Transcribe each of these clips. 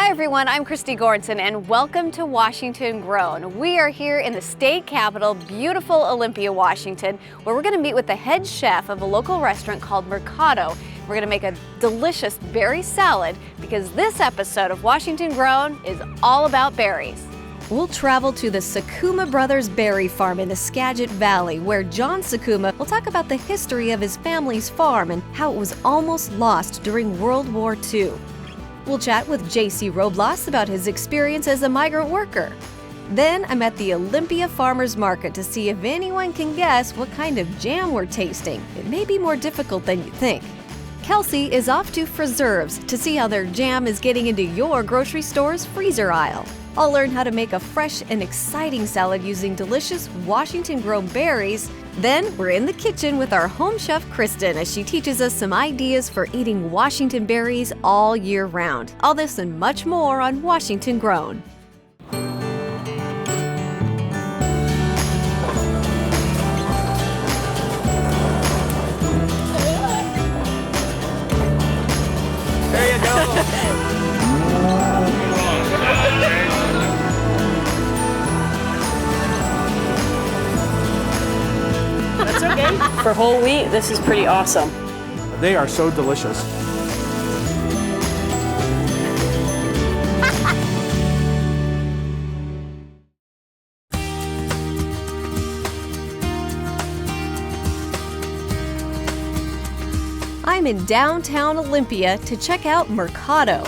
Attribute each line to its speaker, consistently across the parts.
Speaker 1: Hi everyone, I'm Christy Goranson and welcome to Washington Grown. We are here in the state capital, beautiful Olympia, Washington, where we're going to meet with the head chef of a local restaurant called Marcato. We're going to make a delicious berry salad because this episode of Washington Grown is all about berries. We'll travel to the Sukuma Brothers berry farm in the Skagit Valley, where John Sukuma will talk about the history of his family's farm and how it was almost lost during World War II. We'll chat with J.C. Roblas about his experience as a migrant worker. Then I'm at the Olympia Farmers Market to see if anyone can guess what kind of jam we're tasting. It may be more difficult than you think. Kelsey is off to Preserves to see how their jam is getting into your grocery store's freezer aisle. I'll learn how to make a fresh and exciting salad using delicious Washington-grown berries. Then we're in the kitchen with our home chef Kristen as she teaches us some ideas for eating Washington berries all year round. All this and much more on Washington Grown.
Speaker 2: There you go.
Speaker 3: That's okay. For whole wheat, this is pretty awesome.
Speaker 2: They are so delicious.
Speaker 1: I'm in downtown Olympia to check out Marcato.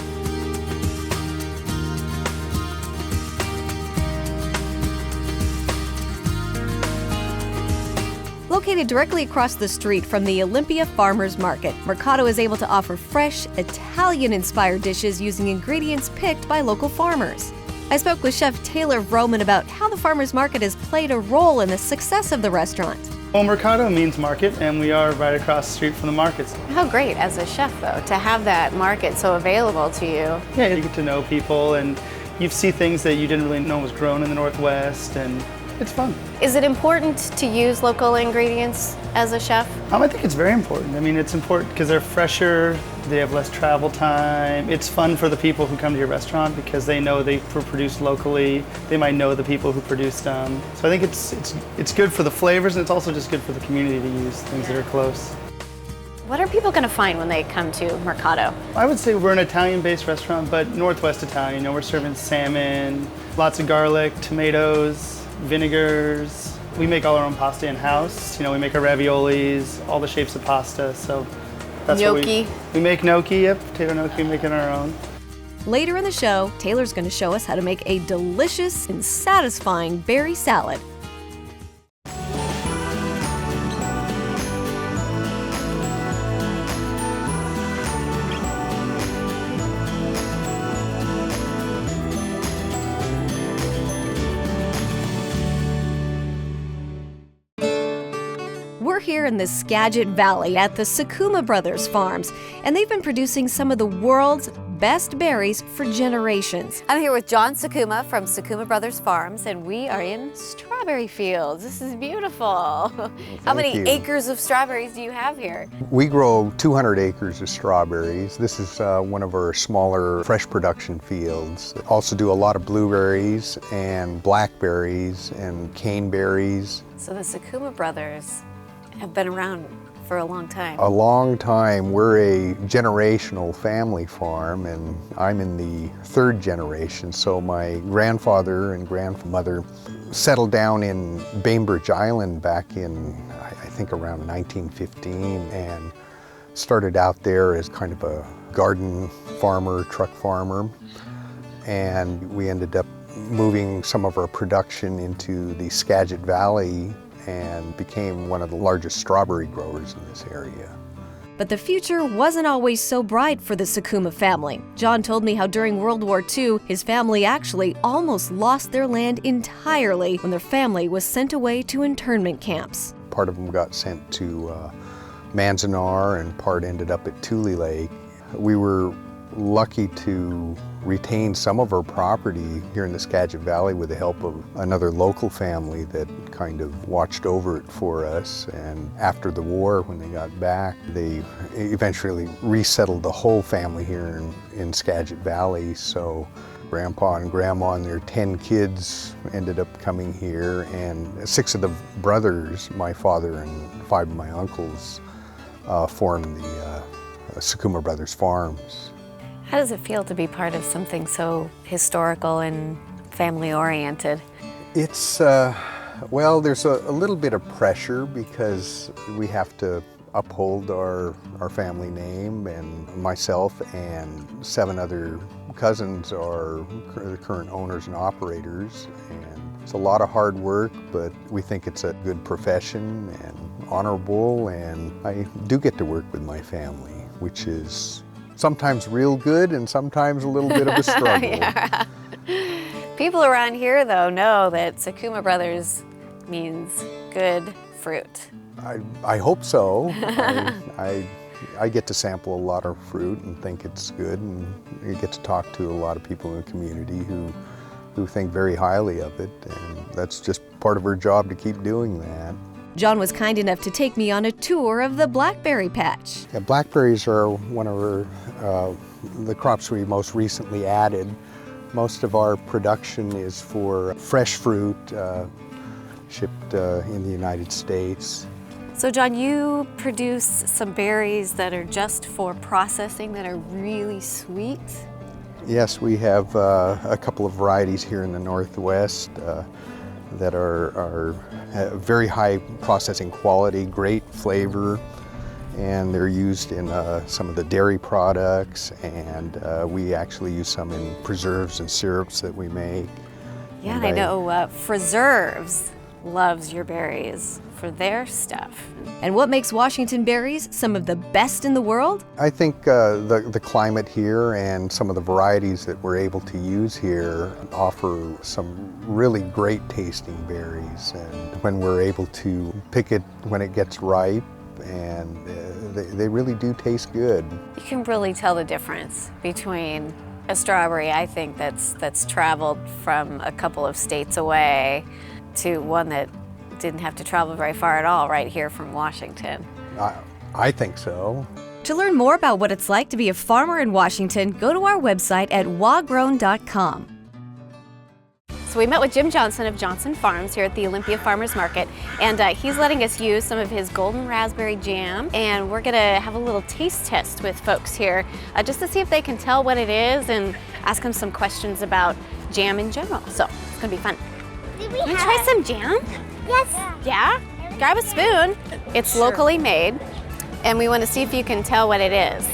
Speaker 1: Located directly across the street from the Olympia Farmers Market, Marcato is able to offer fresh, Italian-inspired dishes using ingredients picked by local farmers. I spoke with Chef Taylor Vroman about how the farmers market has played a role in the success of the restaurant.
Speaker 4: Well, Marcato means market, and we are right across the street from the markets.
Speaker 1: How great as a chef, though, to have that market so available to you.
Speaker 4: Yeah, you get to know people, and you see things that you didn't really know was grown in the Northwest, and it's fun.
Speaker 1: Is it important to use local ingredients as a chef?
Speaker 4: I think it's very important. I mean, it's important because they're fresher, they have less travel time. It's fun for the people who come to your restaurant because they know they were produced locally. They might know the people who produced them. So I think it's good for the flavors, and it's also just good for the community to use things that are close.
Speaker 1: What are people going to find when they come to Marcato?
Speaker 4: I would say we're an Italian-based restaurant, but Northwest Italian. You know, we're serving salmon, lots of garlic, tomatoes, vinegars. We make all our own pasta in-house. You know, we make our raviolis, all the shapes of pasta, so that's
Speaker 1: gnocchi.
Speaker 4: what we make gnocchi, yep, potato gnocchi, we make it on our own.
Speaker 1: Later in the show, Taylor's going to show us how to make a delicious and satisfying berry salad. We're here in the Skagit Valley at the Sukuma Brothers farms, and they've been producing some of the world's best berries for generations. I'm here with John Sukuma from Sukuma Brothers Farms, and we are in strawberry fields. This is beautiful. How many acres of strawberries do you have here?
Speaker 5: We grow 200 acres of strawberries. This is one of our smaller fresh production fields. Also do a lot of blueberries and blackberries and caneberries.
Speaker 1: So the Sukuma Brothers have been around for a long time.
Speaker 5: A long time. We're a generational family farm, and I'm in the third generation. So my grandfather and grandmother settled down in Bainbridge Island back in, I think, around 1915, and started out there as kind of a garden farmer, truck farmer. And we ended up moving some of our production into the Skagit Valley and became one of the largest strawberry growers in this area.
Speaker 1: But the future wasn't always so bright for the Sukuma family. John told me how during World War II, his family actually almost lost their land entirely when their family was sent away to internment camps.
Speaker 5: Part of them got sent to Manzanar, and part ended up at Tule Lake. We were lucky to retain some of our property here in the Skagit Valley with the help of another local family that kind of watched over it for us. And after the war, when they got back, they eventually resettled the whole family here in Skagit Valley. So Grandpa and Grandma and their 10 kids ended up coming here, and 6 of the brothers, my father and 5 of my uncles, formed the Sukuma Brothers farms.
Speaker 1: How does it feel to be part of something so historical and family-oriented?
Speaker 5: It's, well, there's a little bit of pressure because we have to uphold our family name, and myself and 7 other cousins are the current owners and operators, and it's a lot of hard work, but we think it's a good profession and honorable, and I do get to work with my family, which is sometimes real good and sometimes a little bit of a struggle.
Speaker 1: Yeah. People around here, though, know that Sukuma Brothers means good fruit.
Speaker 5: I hope so. I get to sample a lot of fruit and think it's good, and you get to talk to a lot of people in the community who think very highly of it, and that's just part of our job to keep doing that.
Speaker 6: John was kind enough to take me on a tour of the blackberry patch.
Speaker 5: Yeah, blackberries are one of the crops we most recently added. Most of our production is for fresh fruit shipped in the United States.
Speaker 1: So John, you produce some berries that are just for processing that are really sweet?
Speaker 5: Yes, we have a couple of varieties here in the Northwest that are very high processing quality, great flavor, and they're used in some of the dairy products, and we actually use some in preserves and syrups that we make.
Speaker 1: Yeah, and I know Preserves loves your berries for their stuff.
Speaker 6: And what makes Washington berries some of the best in the world?
Speaker 5: I think the climate here and some of the varieties that we're able to use here offer some really great tasting berries. And when we're able to pick it when it gets ripe, and they really do taste good.
Speaker 1: You can really tell the difference between a strawberry, I think, that's traveled from a couple of states away to one that didn't have to travel very far at all, right here from Washington.
Speaker 5: I think so.
Speaker 6: To learn more about what it's like to be a farmer in Washington, go to our website at wagrown.com.
Speaker 1: So we met with Jim Johnson of Johnson Farms here at the Olympia Farmers Market, and he's letting us use some of his golden raspberry jam, and we're gonna have a little taste test with folks here just to see if they can tell what it is and ask them some questions about jam in general. So it's gonna be fun. Can we try some jam?
Speaker 7: Yes.
Speaker 1: Yeah? Grab a spoon. It's locally made, and we want to see if you can tell what it is.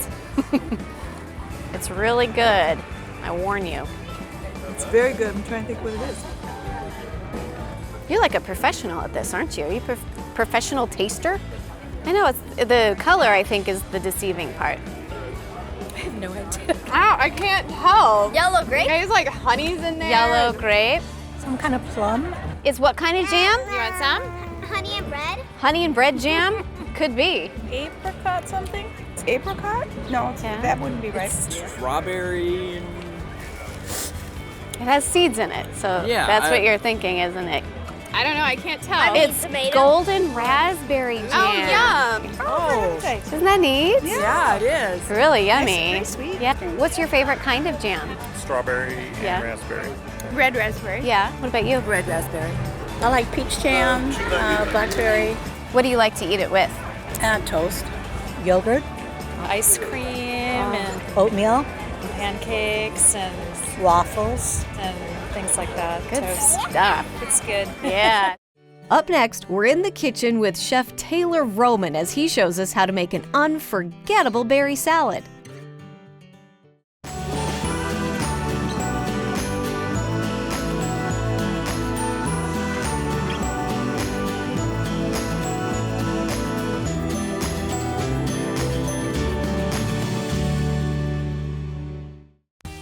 Speaker 1: It's really good, I warn you.
Speaker 8: It's very good. I'm trying to think what it is.
Speaker 1: You're like a professional at this, aren't you? Are you a professional taster? I know, it's the color, I think, is the deceiving part.
Speaker 8: I have no idea.
Speaker 9: I can't tell.
Speaker 7: Yellow grape?
Speaker 9: There's like honeys in there.
Speaker 1: Yellow grape.
Speaker 8: Some kind of plum?
Speaker 1: It's what kind of jam?
Speaker 9: You want some?
Speaker 7: Honey and bread?
Speaker 1: Honey and bread jam? Could be.
Speaker 8: Apricot something? It's apricot? No,
Speaker 1: Yeah.
Speaker 8: that wouldn't be right.
Speaker 2: Strawberry and
Speaker 1: It has seeds in it, so
Speaker 2: Yeah,
Speaker 1: that's what you're thinking, isn't it?
Speaker 9: I don't know, I can't tell.
Speaker 1: It's
Speaker 7: tomato.
Speaker 1: golden raspberry jam.
Speaker 9: Oh, yum.
Speaker 8: Oh,
Speaker 1: Isn't that neat?
Speaker 8: yeah, it is.
Speaker 1: It's really yummy.
Speaker 8: Very sweet.
Speaker 1: Yeah. What's your favorite kind of jam?
Speaker 2: strawberry and
Speaker 1: Yeah.
Speaker 2: raspberry.
Speaker 9: Red raspberry.
Speaker 1: Yeah. What about you?
Speaker 3: Red raspberry. I like peach jam, blackberry,
Speaker 1: What do you like to eat it with?
Speaker 3: toast, yogurt,
Speaker 10: ice cream and
Speaker 3: oatmeal,
Speaker 10: pancakes and
Speaker 3: waffles.
Speaker 10: things like that.
Speaker 1: Good
Speaker 10: Toast.
Speaker 1: stuff.
Speaker 10: It's good.
Speaker 1: Yeah.
Speaker 6: Up next, we're in the kitchen with Chef Taylor Roman as he shows us how to make an unforgettable berry salad.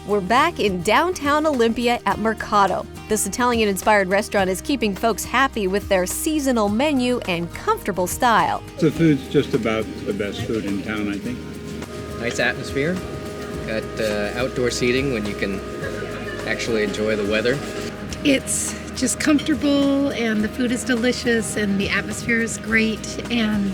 Speaker 6: We're back in downtown Olympia at Marcato. This Italian-inspired restaurant is keeping folks happy with their seasonal menu and comfortable style.
Speaker 11: The food's just about the best food in town, I think.
Speaker 12: Nice atmosphere,
Speaker 7: Got outdoor seating when you can actually enjoy the weather.
Speaker 11: It's just comfortable, and the food is delicious, and the atmosphere is great, and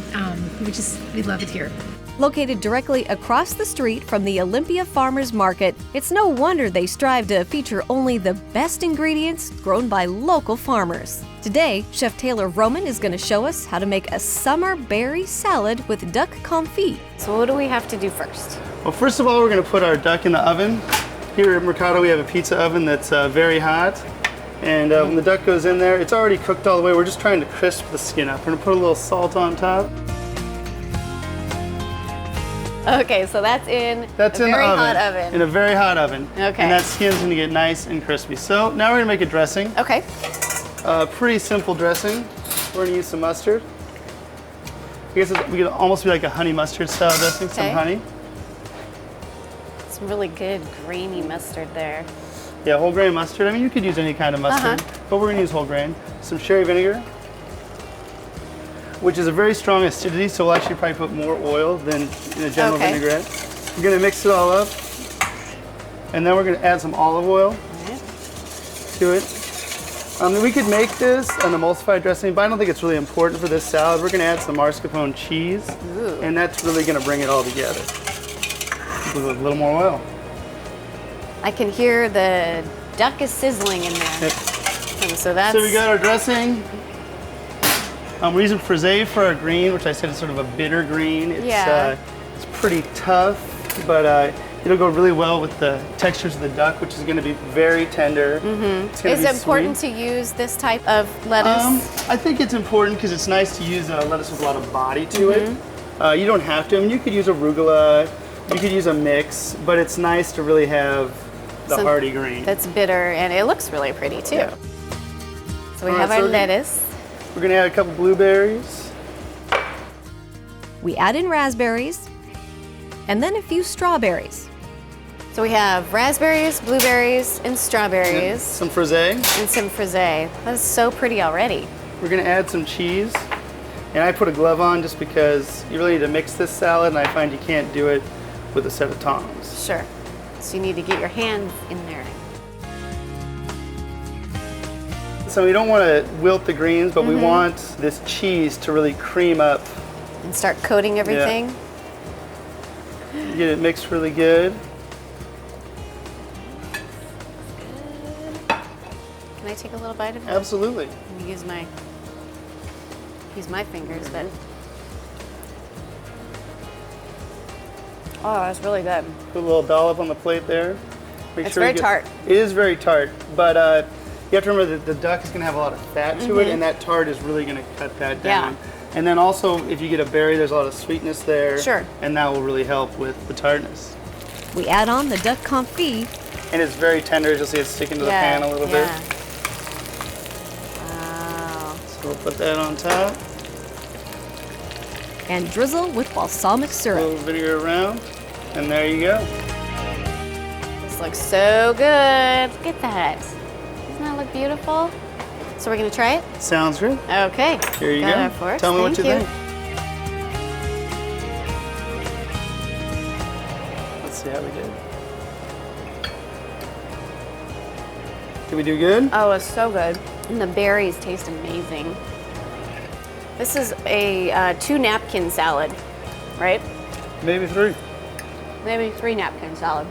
Speaker 11: we love it here.
Speaker 6: Located directly across the street from the Olympia Farmers Market, it's no wonder they strive to feature only the best ingredients grown by local farmers. Today, Chef Taylor Roman is going to show us how to make a summer berry salad with duck confit.
Speaker 1: So what do we have to do first?
Speaker 4: Well, first of all, we're going to put our duck in the oven. Here at Marcato, we have a pizza oven that's very hot. And when the duck goes in there, it's already cooked all the way. We're just trying to crisp the skin up. We're going to put a little salt on top.
Speaker 1: Okay, so that's in a very hot oven.
Speaker 4: In a very hot oven.
Speaker 1: Okay.
Speaker 4: And that skin's going to get nice and crispy. So now we're going to make a dressing.
Speaker 1: Okay.
Speaker 4: Pretty simple dressing. We're going to use some mustard. I guess we could almost be like a honey mustard style dressing,
Speaker 1: Okay.
Speaker 4: some honey.
Speaker 1: Some really good grainy mustard there.
Speaker 4: Yeah, whole grain mustard. I mean, you could use any kind of mustard, but we're going to use whole grain. Some sherry vinegar, which is a very strong acidity, so we'll actually probably put more oil than in a general vinaigrette. We're going to mix it all up, and then we're going to add some olive oil to it. We could make this an emulsified dressing, but I don't think it's really important for this salad. We're going to add some mascarpone cheese, and that's really going to bring it all together with a little more oil.
Speaker 1: I can hear the duck is sizzling in there.
Speaker 4: Yep.
Speaker 1: So that's...
Speaker 4: So we got our dressing. We're using frisee for our green, which I said is sort of a bitter green. It's pretty tough, but it'll go really well with the textures of the duck, which is going to be very tender. It's
Speaker 1: Is it important to use this type of lettuce?
Speaker 4: I think it's important because it's nice to use a lettuce with a lot of body to it. You don't have to. I mean, you could use arugula, you could use a mix, but it's nice to really have the hearty green.
Speaker 1: That's bitter, and it looks really pretty too.
Speaker 4: Yeah.
Speaker 1: So we have our lettuce.
Speaker 4: We're going to add a couple blueberries.
Speaker 6: We add in raspberries, and then a few strawberries.
Speaker 1: So we have raspberries, blueberries, and strawberries.
Speaker 4: And some frisee.
Speaker 1: And some frisee. That is so pretty already.
Speaker 4: We're going to add some cheese. And I put a glove on just because you really need to mix this salad, and I find you can't do it with a set of tongs.
Speaker 1: Sure. So you need to get your hands in there.
Speaker 4: So we don't want to wilt the greens, but we want this cheese to really cream up.
Speaker 1: And start coating everything.
Speaker 4: Yeah. Get it mixed really good.
Speaker 1: Can I take a little bite of it?
Speaker 4: Absolutely.
Speaker 1: I'm gonna use my fingers, but. Oh, that's really good.
Speaker 4: Put a little dollop on the plate there.
Speaker 1: It's very tart.
Speaker 4: It is very tart, but you have to remember that the duck is going to have a lot of fat to it, and that tart is really going to cut that down. And then also, if you get a berry, there's a lot of sweetness there.
Speaker 1: Sure.
Speaker 4: And that will really help with the tartness.
Speaker 6: We add on the duck confit.
Speaker 4: And it's very tender. You'll see it sticking to the pan a little bit.
Speaker 1: Wow.
Speaker 4: So we'll put that on top.
Speaker 6: And drizzle with balsamic
Speaker 4: A
Speaker 6: syrup.
Speaker 4: little vinegar around, and there you go.
Speaker 1: This looks so good. Look at that. Doesn't that look beautiful? So we're gonna try it?
Speaker 4: Sounds good.
Speaker 1: Okay.
Speaker 4: Here you
Speaker 1: Got
Speaker 4: go.
Speaker 1: our forks.
Speaker 4: Tell me what you
Speaker 1: Thank
Speaker 4: think. Let's see how we did. Did we do good?
Speaker 1: Oh, it's so good. And the berries taste amazing. This is a 2-napkin salad, right?
Speaker 4: Maybe 3.
Speaker 1: Maybe 3-napkin salad.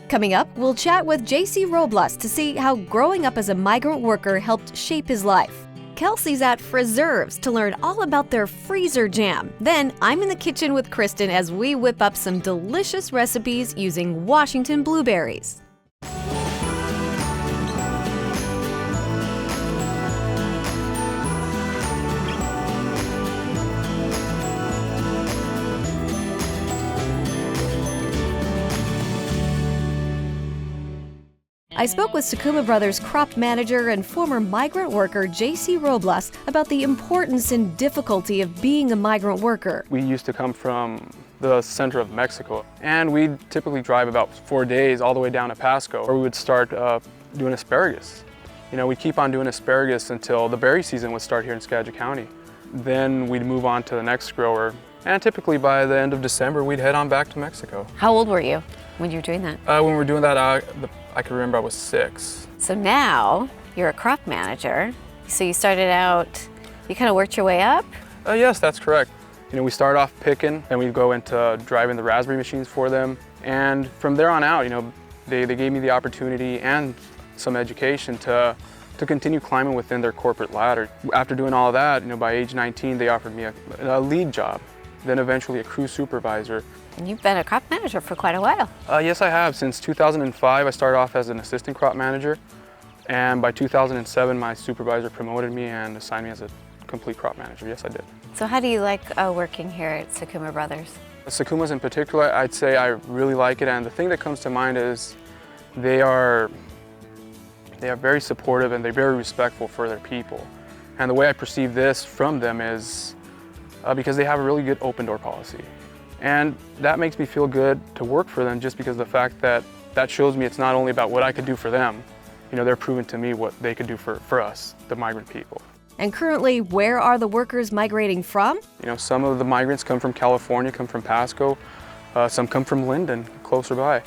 Speaker 6: Coming up, we'll chat with JC Robles to see how growing up as a migrant worker helped shape his life. Kelsey's at Preserves to learn all about their freezer jam. Then I'm in the kitchen with Kristen as we whip up some delicious recipes using Washington blueberries. I spoke with Sukuma Brothers crop manager and former migrant worker JC Robles about the importance and difficulty of being a migrant worker.
Speaker 12: We used to come from the center of Mexico, and we'd typically drive about 4 days all the way down to Pasco, where we would start doing asparagus. You know, we'd keep on doing asparagus until the berry season would start here in Skagit County. Then we'd move on to the next grower, And typically by the end of December, we'd head on back to Mexico.
Speaker 1: How old were you when you were doing that?
Speaker 12: When we were doing that, I can remember I was 6.
Speaker 1: So now you're a crop manager. So you started out, you kind of worked your way up?
Speaker 12: Yes, that's correct. You know, we started off picking, and we'd go into driving the raspberry machines for them. And from there on out, you know, they gave me the opportunity and some education to continue climbing within their corporate ladder. After doing all of that, you know, by age 19, they offered me a lead job, then eventually a crew supervisor.
Speaker 1: And you've been a crop manager for quite a while.
Speaker 12: Yes, I have. Since 2005, I started off as an assistant crop manager. And by 2007, my supervisor promoted me and assigned me as a complete crop manager. Yes, I did.
Speaker 1: So how do you like working here at Sukuma Brothers?
Speaker 12: Sukumas in particular, I'd say I really like it. And the thing that comes to mind is they are very supportive and they're very respectful for their people. And the way I perceive this from them is because they have a really good open door policy. And that makes me feel good to work for them just because of the fact that shows me it's not only about what I could do for them. You know, they're proving to me what they could do for us, the migrant people.
Speaker 6: And currently, where are the workers migrating from?
Speaker 12: You know, some of the migrants come from California, come from Pasco. Some come from Linden, closer by.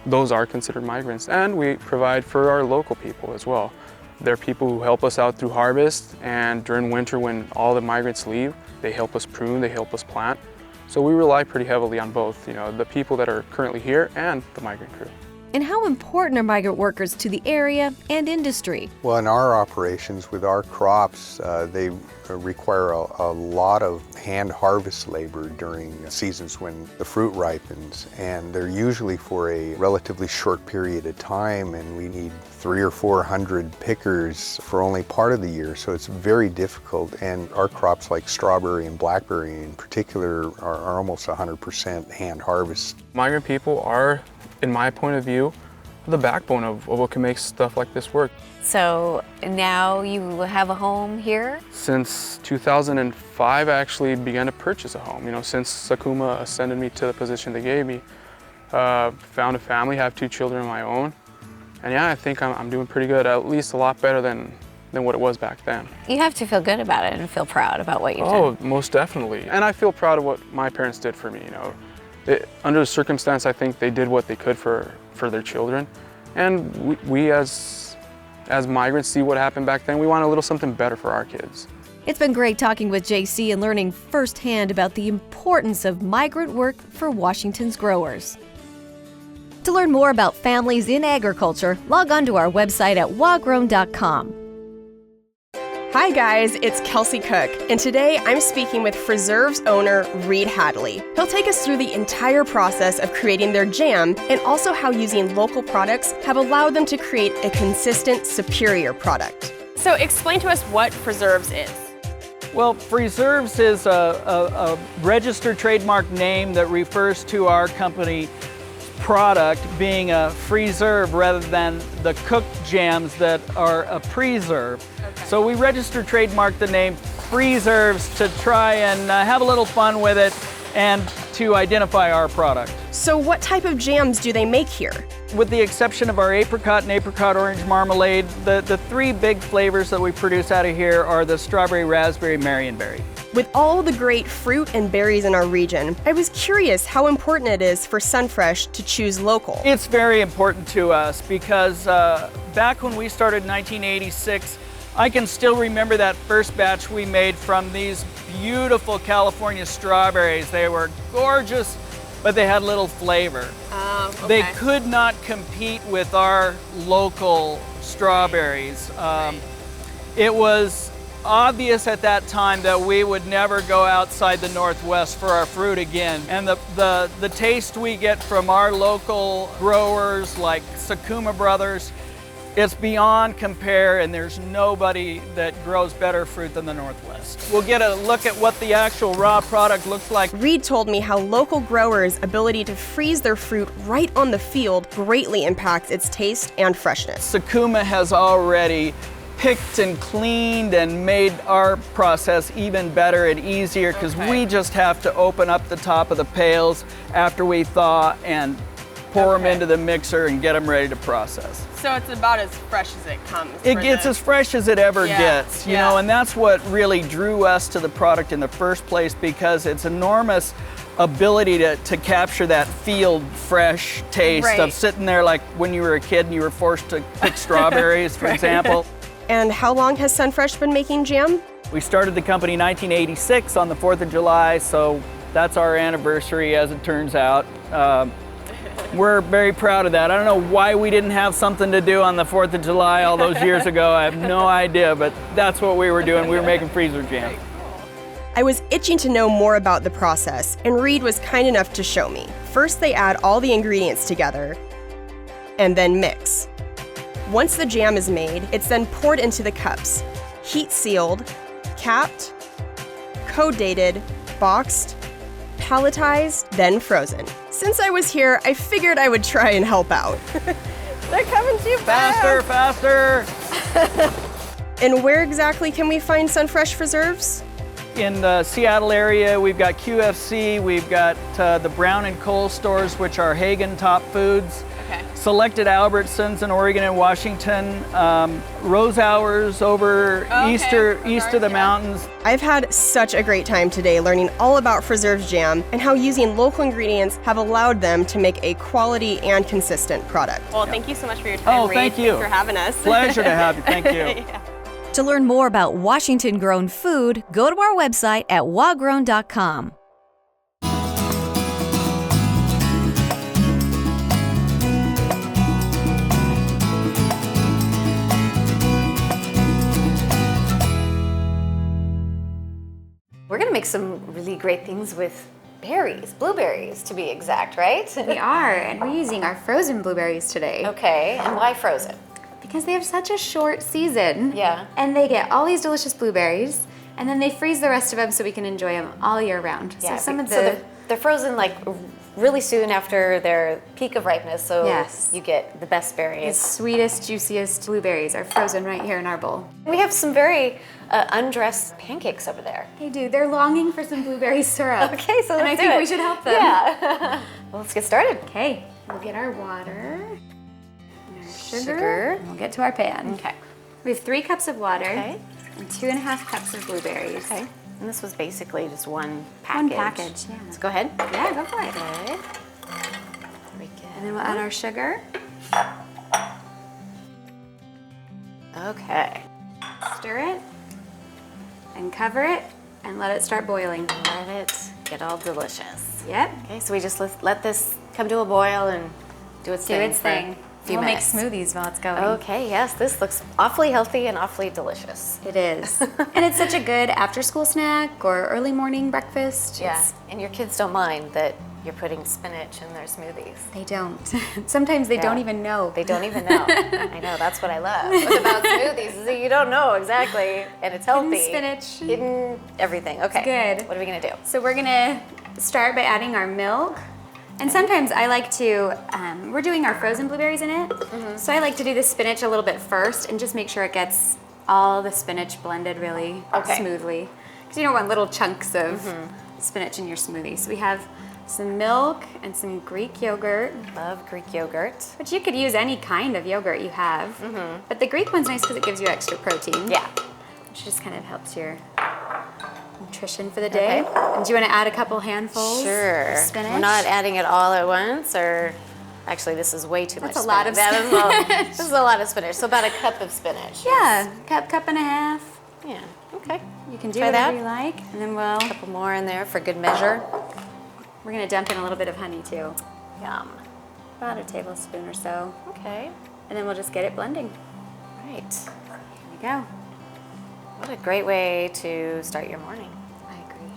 Speaker 12: Those are considered migrants, and we provide for our local people as well. They're people who help us out through harvest, and during winter when all the migrants leave, they help us prune, they help us plant. So we rely pretty heavily on both, you know, the people that are currently here and the migrant crew.
Speaker 6: And how important are migrant workers to the area and industry?
Speaker 5: Well, in our operations with our crops, they require a lot of hand harvest labor during seasons when the fruit ripens, and they're usually for a relatively short period of time, and we need 300 or 400 pickers for only part of the year, so it's very difficult. And our crops like strawberry and blackberry in particular are almost 100% hand harvest.
Speaker 12: Migrant people are, in my point of view, the backbone of what can make stuff like this work.
Speaker 1: So now you have a home here?
Speaker 12: Since 2005, I actually began to purchase a home. You know, since Sukuma ascended me to the position they gave me, found a family, have 2 children of my own. And yeah, I think I'm doing pretty good, at least a lot better than what it was back then.
Speaker 1: You have to feel good about it and feel proud about what you've
Speaker 12: done.
Speaker 1: done.
Speaker 12: Most definitely. And I feel proud of what my parents did for me, you know. Under the circumstance, I think they did what they could for their children. And we as migrants see what happened back then. We want a little something better for our kids.
Speaker 6: It's been great talking with JC and learning firsthand about the importance of migrant work for Washington's growers. To learn more about families in agriculture, log on to our website at wagrown.com.
Speaker 13: Hi guys, it's Kelsey Cook, and today I'm speaking with Preserve's owner, Reed Hadley. He'll take us through the entire process of creating their jam and also how using local products have allowed them to create a consistent, superior product. So explain to us what Preserve's is.
Speaker 14: Well, Preserve's is a registered trademark name that refers to our company product being a preserve rather than the cooked jams that are a preserve. Okay. So we registered trademark the name Preserves to try and have a little fun with it and to identify our product.
Speaker 13: So what type of jams do they make here?
Speaker 14: With the exception of our apricot and apricot orange marmalade, the 3 big flavors that we produce out of here are the strawberry, raspberry, marionberry.
Speaker 13: With all the great fruit and berries in our region, I was curious how important it is for Sunfresh to choose local.
Speaker 14: It's very important to us because back when we started in 1986, I can still remember that first batch we made from these beautiful California strawberries. They were gorgeous, but they had little flavor.
Speaker 13: Okay.
Speaker 14: They could not compete with our local strawberries. It was obvious at that time that we would never go outside the Northwest for our fruit again. And the taste we get from our local growers like Sukuma Brothers, it's beyond compare, and there's nobody that grows better fruit than the Northwest. We'll get a look at what the actual raw product looks like.
Speaker 13: Reed told me how local growers' ability to freeze their fruit right on the field greatly impacts its taste and freshness.
Speaker 14: Sukuma has already picked and cleaned and made our process even better and easier because we just have to open up the top of the pails after we thaw and pour them into the mixer, and get them ready to process.
Speaker 13: So it's about as fresh as it comes.
Speaker 14: It gets as fresh as it ever
Speaker 13: Yeah,
Speaker 14: gets, you know, and that's what really drew us to the product in the first place, because it's enormous ability to capture that field fresh taste
Speaker 13: Right.
Speaker 14: of sitting there like when you were a kid and you were forced to pick strawberries, for
Speaker 13: Right.
Speaker 14: example.
Speaker 13: And how long has Sunfresh been making jam?
Speaker 14: We started the company in 1986 on the 4th of July, so that's our anniversary as it turns out. We're very proud of that. I don't know why we didn't have something to do on the 4th of July all those years ago. I have no idea, but that's what we were doing. We were making freezer jam.
Speaker 13: I was itching to know more about the process, and Reed was kind enough to show me. First, they add all the ingredients together, and then mix. Once the jam is made, it's then poured into the cups, heat sealed, capped, code dated, boxed, palletized, then frozen. Since I was here, I figured I would try and help out. They're coming too fast!
Speaker 14: Faster, faster!
Speaker 13: And where exactly can we find Sunfresh preserves?
Speaker 14: In the Seattle area, we've got QFC, we've got the Brown and Cole stores, which are Hagen Top Foods.
Speaker 13: Okay.
Speaker 14: Selected Albertsons in Oregon and Washington. Rose Hours over east of the mountains.
Speaker 13: I've had such a great time today learning all about preserves jam and how using local ingredients have allowed them to make a quality and consistent product. Well, thank you so much for your time,
Speaker 14: Oh,
Speaker 13: Reed.
Speaker 14: thank you.
Speaker 13: Thanks for having us.
Speaker 14: Pleasure to have you. Thank you.
Speaker 13: Yeah.
Speaker 6: To learn more about Washington-grown food, go to our website at wagrown.com.
Speaker 1: We're gonna make some really great things with berries, blueberries to be exact, right?
Speaker 15: We are, and we're using our frozen blueberries today.
Speaker 1: Okay, and why frozen?
Speaker 15: Because they have such a short season.
Speaker 1: Yeah.
Speaker 15: And they get all these delicious blueberries, and then they freeze the rest of them so we can enjoy them all year round.
Speaker 1: Yeah,
Speaker 15: so some of
Speaker 1: so they're frozen like really soon after their peak of ripeness, so
Speaker 15: Yes.
Speaker 1: you get the best
Speaker 15: the
Speaker 1: berries.
Speaker 15: sweetest, juiciest blueberries are frozen right here in our bowl.
Speaker 1: We have some very undressed pancakes over there.
Speaker 15: They do. They're longing for some blueberry syrup.
Speaker 1: Okay, so let's
Speaker 15: and I
Speaker 1: do
Speaker 15: think
Speaker 1: it.
Speaker 15: we should help them.
Speaker 1: Yeah. Well, let's get started.
Speaker 15: Okay, we'll get our water, and our sugar, and we'll get to our pan.
Speaker 1: Okay.
Speaker 15: We have 3 cups of water
Speaker 1: Okay.
Speaker 15: and 2.5 cups of blueberries.
Speaker 1: Okay. And this was basically just one package.
Speaker 15: One package, yeah.
Speaker 1: Let's go ahead.
Speaker 15: Yeah, go for it.
Speaker 1: Okay. There we go.
Speaker 15: And then we'll add our sugar.
Speaker 1: Okay.
Speaker 15: Stir it and cover it and let it start boiling.
Speaker 1: Let it get all delicious.
Speaker 15: Yep.
Speaker 1: Okay, so we just let this come to a boil and do its thing.
Speaker 15: its thing.
Speaker 1: For a few
Speaker 15: We'll
Speaker 1: minutes.
Speaker 15: make smoothies while it's going.
Speaker 1: Okay, yes, this looks awfully healthy and awfully delicious.
Speaker 15: It is. And it's such a good after-school snack or early morning breakfast.
Speaker 1: Yeah,
Speaker 15: It's-
Speaker 1: and your kids don't mind that you're putting spinach in their smoothies.
Speaker 15: They don't. Sometimes they don't even know.
Speaker 1: They don't even know. I know, that's what I love about smoothies, is that you don't know exactly, and it's healthy.
Speaker 15: Hidden spinach.
Speaker 1: Hidden everything. Okay.
Speaker 15: Good.
Speaker 1: What are we gonna do?
Speaker 15: So we're gonna start by adding our milk. And sometimes I like to, we're doing our frozen blueberries in it. So I like to do the spinach a little bit first and just make sure it gets all the spinach blended really smoothly. Because you don't want little chunks of spinach in your smoothie. So we have some milk and some Greek yogurt.
Speaker 1: Love Greek yogurt.
Speaker 15: But you could use any kind of yogurt you have. But the Greek one's nice because it gives you extra protein.
Speaker 1: Yeah.
Speaker 15: Which just kind of helps your nutrition for the day. And do you want to add a couple handfuls
Speaker 1: Sure.
Speaker 15: of spinach?
Speaker 1: We're not adding it all at once, or actually this is way too much
Speaker 15: That's a lot of
Speaker 1: spinach. This is a lot of spinach, so about a cup of spinach.
Speaker 15: Yeah, cup and a half.
Speaker 1: Yeah, okay.
Speaker 15: You can do
Speaker 1: Try
Speaker 15: whatever
Speaker 1: that.
Speaker 15: you like. And then we'll,
Speaker 1: A couple more in there for good measure.
Speaker 15: we're going to dump in a little bit of honey too.
Speaker 1: Yum.
Speaker 15: About a tablespoon or so.
Speaker 1: Okay.
Speaker 15: And then we'll just get it blending.
Speaker 1: Right.
Speaker 15: Here we go.
Speaker 1: What a great way to start your morning.
Speaker 15: I agree.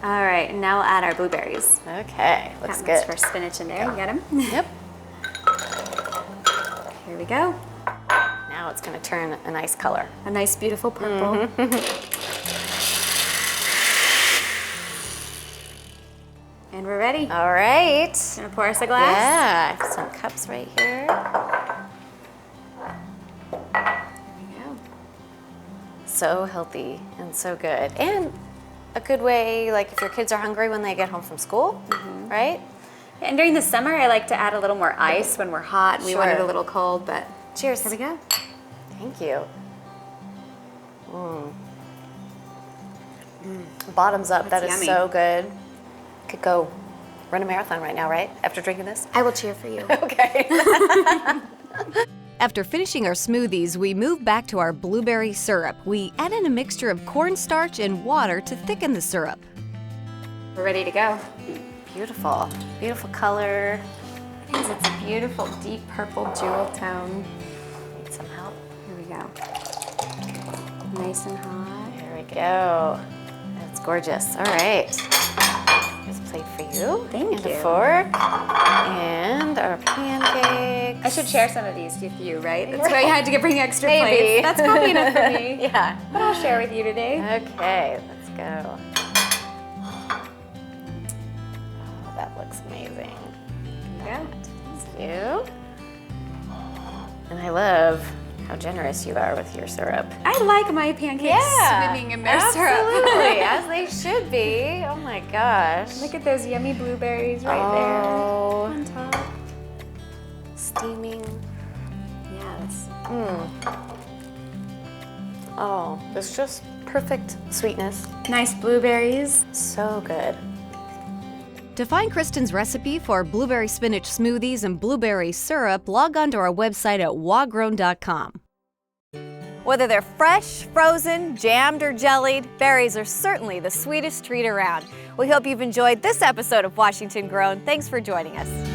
Speaker 15: All right, and now we'll add our blueberries.
Speaker 1: Okay, looks
Speaker 15: That
Speaker 1: good.
Speaker 15: one's for spinach in there. You got them?
Speaker 1: Yep.
Speaker 15: Here we go.
Speaker 1: Now it's going to turn a nice color.
Speaker 15: A nice, beautiful purple. And we're ready.
Speaker 1: All right.
Speaker 15: Gonna pour us a glass?
Speaker 1: Yeah, I have some cups right here.
Speaker 15: There we go.
Speaker 1: So healthy and so good. And a good way, like if your kids are hungry when they get home from school, right?
Speaker 15: And during the summer, I like to add a little more ice when we're hot and we want it
Speaker 1: Sure.
Speaker 15: a little cold, but
Speaker 1: cheers.
Speaker 15: Here we go.
Speaker 1: Thank you. Bottoms up,
Speaker 15: That's
Speaker 1: that is
Speaker 15: yummy.
Speaker 1: so good. Could go run a marathon right now, right? After drinking this?
Speaker 15: I will cheer for you.
Speaker 1: Okay.
Speaker 6: After finishing our smoothies, we move back to our blueberry syrup. We add in a mixture of cornstarch and water to thicken the syrup.
Speaker 15: We're ready to go.
Speaker 1: Beautiful. Beautiful color.
Speaker 15: It is. It's a beautiful deep purple jewel tone.
Speaker 1: Need some help.
Speaker 15: Here we go. Nice and hot.
Speaker 1: There we go. That's gorgeous. All right. Here's a plate for you.
Speaker 15: Thank
Speaker 1: and
Speaker 15: you.
Speaker 1: a fork. And our pancakes.
Speaker 15: I should share some of these with you, right? That's why I had to bring extra
Speaker 1: Maybe.
Speaker 15: plates. That's probably enough for me.
Speaker 1: Yeah.
Speaker 15: But I'll share with you today.
Speaker 1: Okay, let's go. Oh, that looks amazing.
Speaker 15: Yeah.
Speaker 1: Thank you. And I love how generous you are with your syrup.
Speaker 15: I like my pancakes swimming in their syrup.
Speaker 1: Absolutely, as they should be. Oh my gosh.
Speaker 15: Look at those yummy blueberries right
Speaker 1: Oh.
Speaker 15: there on top.
Speaker 1: Steaming.
Speaker 15: Yes.
Speaker 1: Oh, it's just perfect sweetness.
Speaker 15: Nice blueberries.
Speaker 1: So good.
Speaker 6: To find Kristen's recipe for blueberry spinach smoothies and blueberry syrup, log on to our website at wagrown.com.
Speaker 1: Whether they're fresh, frozen, jammed, or jellied, berries are certainly the sweetest treat around. We hope you've enjoyed this episode of Washington Grown. Thanks for joining us.